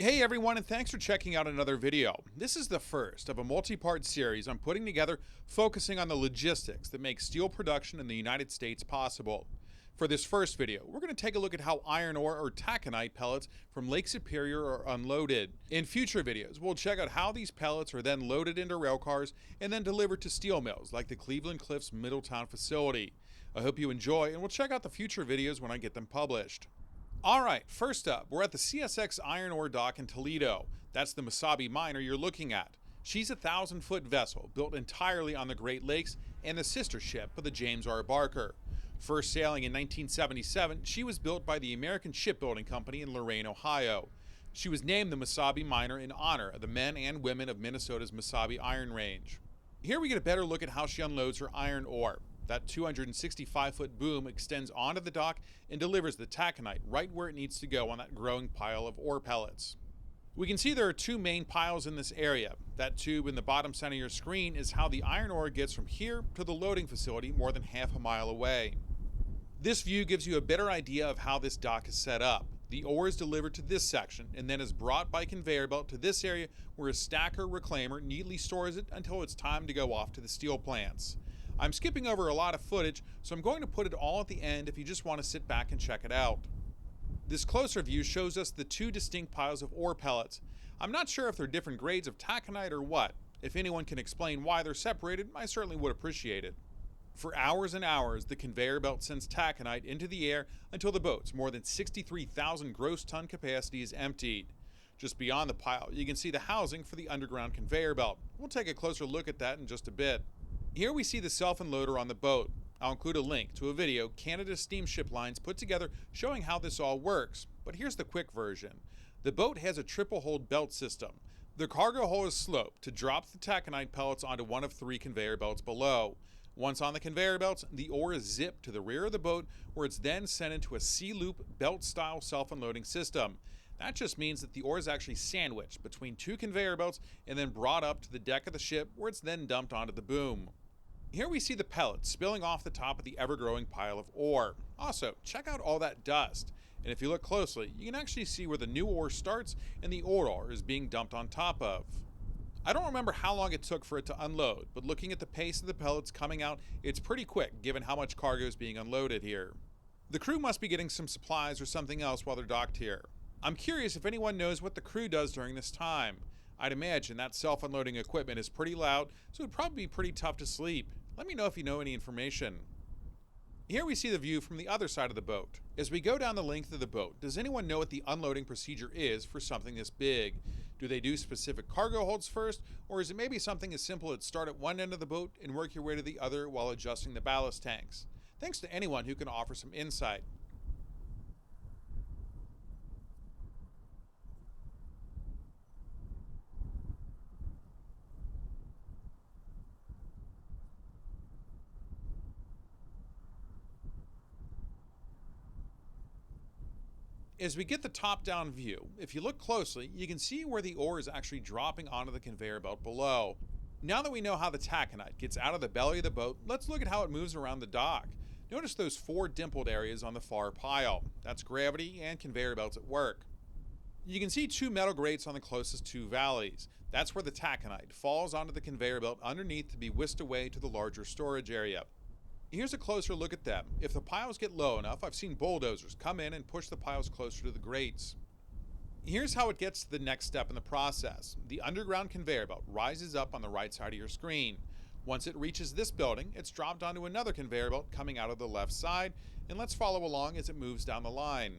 Hey everyone, and thanks for checking out another video. This is the first of a multi-part series I'm putting together focusing on the logistics that make steel production in the United States possible. For this first video, we're going to take a look at how iron ore or taconite pellets from Lake Superior are unloaded. In future videos, we'll check out how these pellets are then loaded into rail cars and then delivered to steel mills like the Cleveland Cliffs Middletown facility. I hope you enjoy, and we'll check out the future videos when I get them published. Alright, first up, we're at the CSX iron ore dock in Toledo. That's the Mesabi Miner you're looking at. She's a 1,000-foot vessel built entirely on the Great Lakes and the sister ship of the James R. Barker. First sailing in 1977, she was built by the American Shipbuilding Company in Lorain, Ohio. She was named the Mesabi Miner in honor of the men and women of Minnesota's Mesabi Iron Range. Here we get a better look at how she unloads her iron ore. That 265-foot boom extends onto the dock and delivers the taconite right where it needs to go on that growing pile of ore pellets. We can see there are two main piles in this area. That tube in the bottom center of your screen is how the iron ore gets from here to the loading facility more than half a mile away. This view gives you a better idea of how this dock is set up. The ore is delivered to this section and then is brought by conveyor belt to this area where a stacker reclaimer neatly stores it until it's time to go off to the steel plants. I'm skipping over a lot of footage, so I'm going to put it all at the end if you just want to sit back and check it out. This closer view shows us the two distinct piles of ore pellets. I'm not sure if they're different grades of taconite or what. If anyone can explain why they're separated, I certainly would appreciate it. For hours and hours, the conveyor belt sends taconite into the air until the boat's more than 63,000 gross ton capacity is emptied. Just beyond the pile, you can see the housing for the underground conveyor belt. We'll take a closer look at that in just a bit. Here we see the self-unloader on the boat. I'll include a link to a video Canada Steamship Lines put together showing how this all works, but here's the quick version. The boat has a triple hold belt system. The cargo hull is sloped to drop the taconite pellets onto one of three conveyor belts below. Once on the conveyor belts, the ore is zipped to the rear of the boat where it's then sent into a C-loop belt-style self-unloading system. That just means that the ore is actually sandwiched between two conveyor belts and then brought up to the deck of the ship where it's then dumped onto the boom. Here we see the pellets spilling off the top of the ever-growing pile of ore. Also, check out all that dust. And if you look closely, you can actually see where the new ore starts and the old ore is being dumped on top of. I don't remember how long it took for it to unload, but looking at the pace of the pellets coming out, it's pretty quick given how much cargo is being unloaded here. The crew must be getting some supplies or something else while they're docked here. I'm curious if anyone knows what the crew does during this time. I'd imagine that self-unloading equipment is pretty loud, so it'd probably be pretty tough to sleep. Let me know if you know any information. Here we see the view from the other side of the boat. As we go down the length of the boat, does anyone know what the unloading procedure is for something this big? Do they do specific cargo holds first, or is it maybe something as simple as start at one end of the boat and work your way to the other while adjusting the ballast tanks? Thanks to anyone who can offer some insight. As we get the top-down view, if you look closely, you can see where the ore is actually dropping onto the conveyor belt below. Now that we know how the taconite gets out of the belly of the boat, let's look at how it moves around the dock. Notice those four dimpled areas on the far pile. That's gravity and conveyor belts at work. You can see two metal grates on the closest two valleys. That's where the taconite falls onto the conveyor belt underneath to be whisked away to the larger storage area. Here's a closer look at them. If the piles get low enough, I've seen bulldozers come in and push the piles closer to the grates. Here's how it gets to the next step in the process. The underground conveyor belt rises up on the right side of your screen. Once it reaches this building, it's dropped onto another conveyor belt coming out of the left side, and let's follow along as it moves down the line.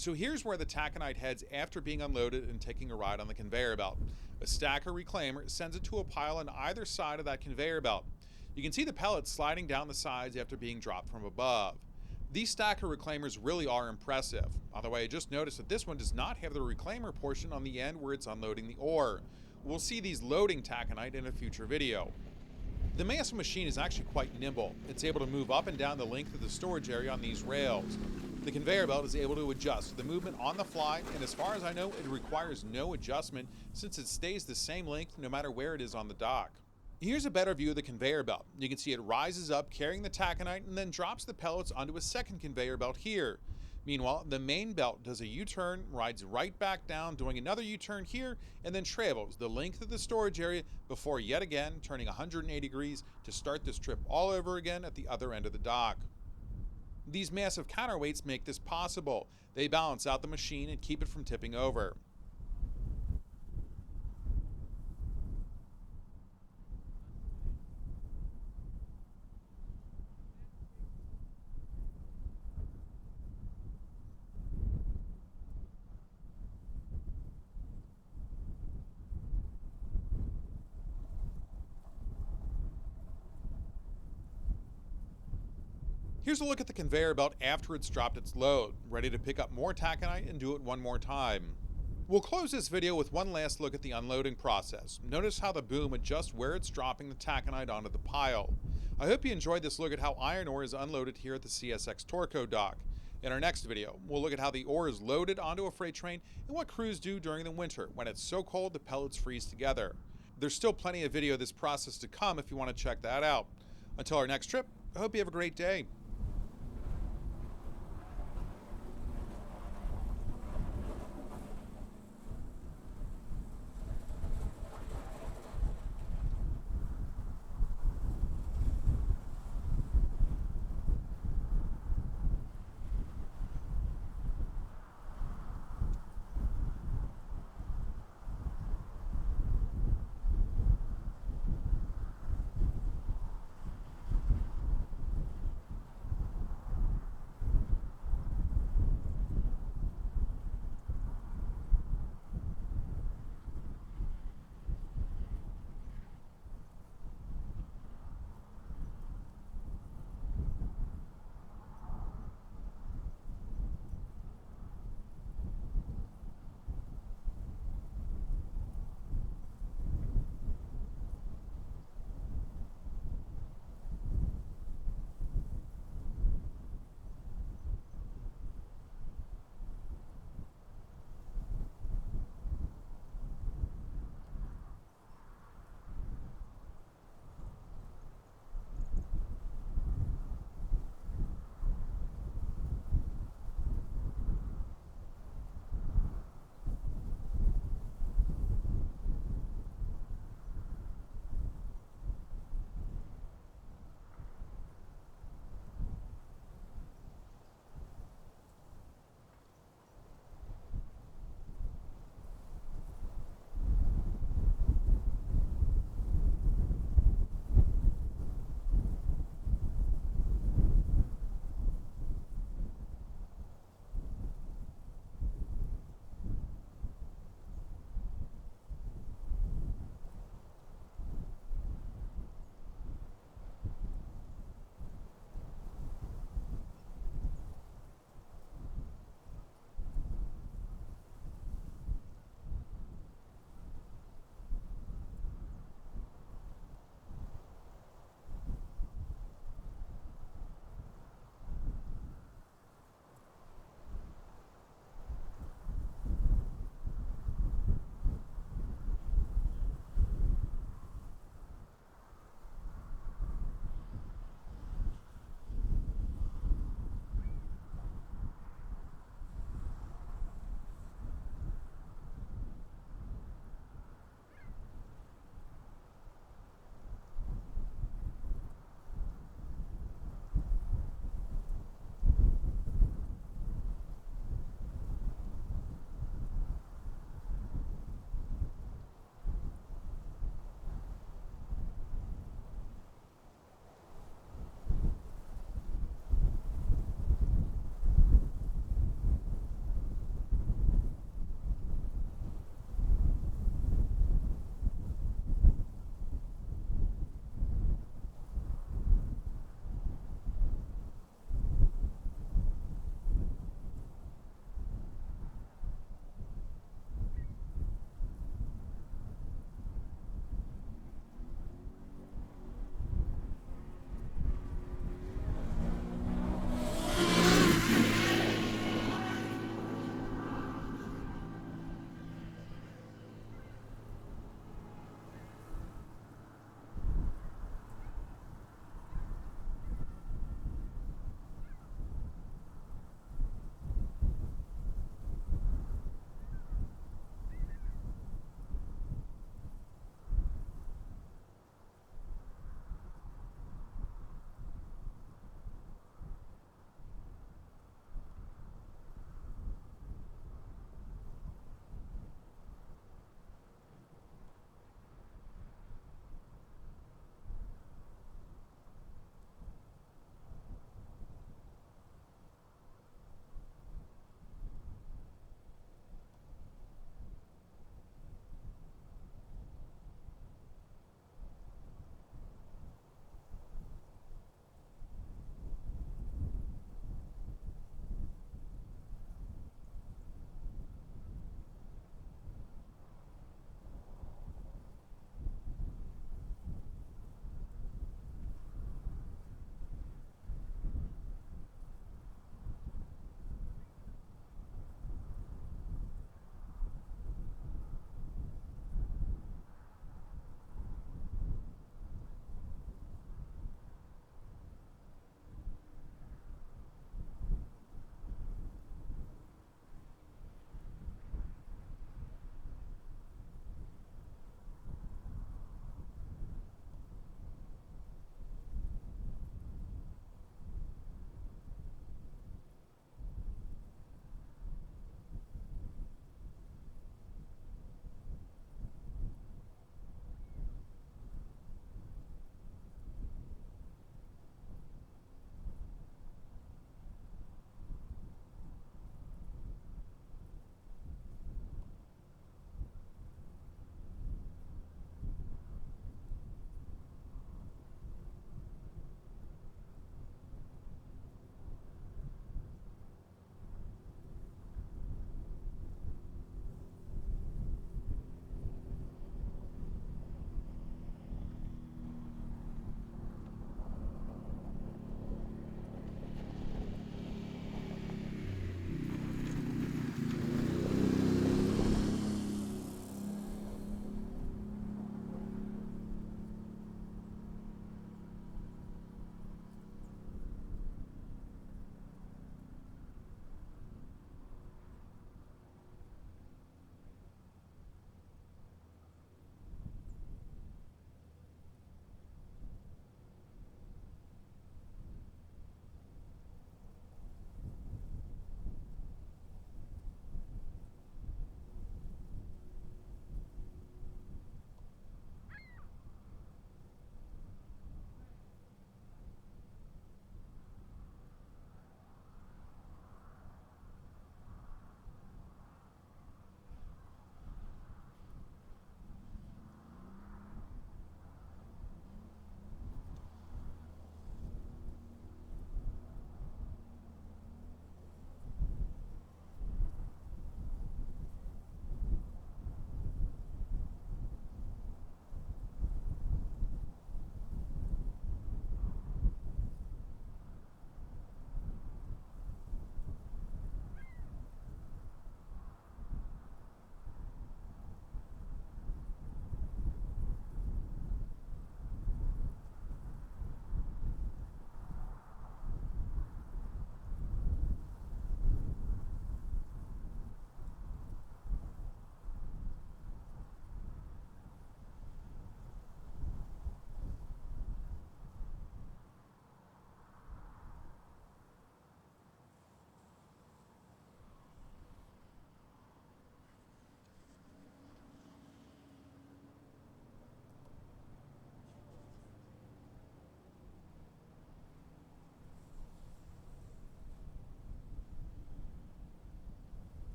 So here's where the taconite heads after being unloaded and taking a ride on the conveyor belt. A stacker reclaimer sends it to a pile on either side of that conveyor belt. You can see the pellets sliding down the sides after being dropped from above. These stacker reclaimers really are impressive. By the way, I just noticed that this one does not have the reclaimer portion on the end where it's unloading the ore. We'll see these loading taconite in a future video. The Mesa machine is actually quite nimble. It's able to move up and down the length of the storage area on these rails. The conveyor belt is able to adjust to the movement on the fly, and as far as I know, it requires no adjustment since it stays the same length no matter where it is on the dock. Here's a better view of the conveyor belt. You can see it rises up carrying the taconite and then drops the pellets onto a second conveyor belt here. Meanwhile, the main belt does a U-turn, rides right back down, doing another U-turn here, and then travels the length of the storage area before yet again turning 180 degrees to start this trip all over again at the other end of the dock. These massive counterweights make this possible. They balance out the machine and keep it from tipping over. Here's a look at the conveyor belt after it's dropped its load, ready to pick up more taconite and do it one more time. We'll close this video with one last look at the unloading process. Notice how the boom adjusts where it's dropping the taconite onto the pile. I hope you enjoyed this look at how iron ore is unloaded here at the CSX TORCO dock. In our next video, we'll look at how the ore is loaded onto a freight train and what crews do during the winter when it's so cold the pellets freeze together. There's still plenty of video of this process to come if you want to check that out. Until our next trip, I hope you have a great day.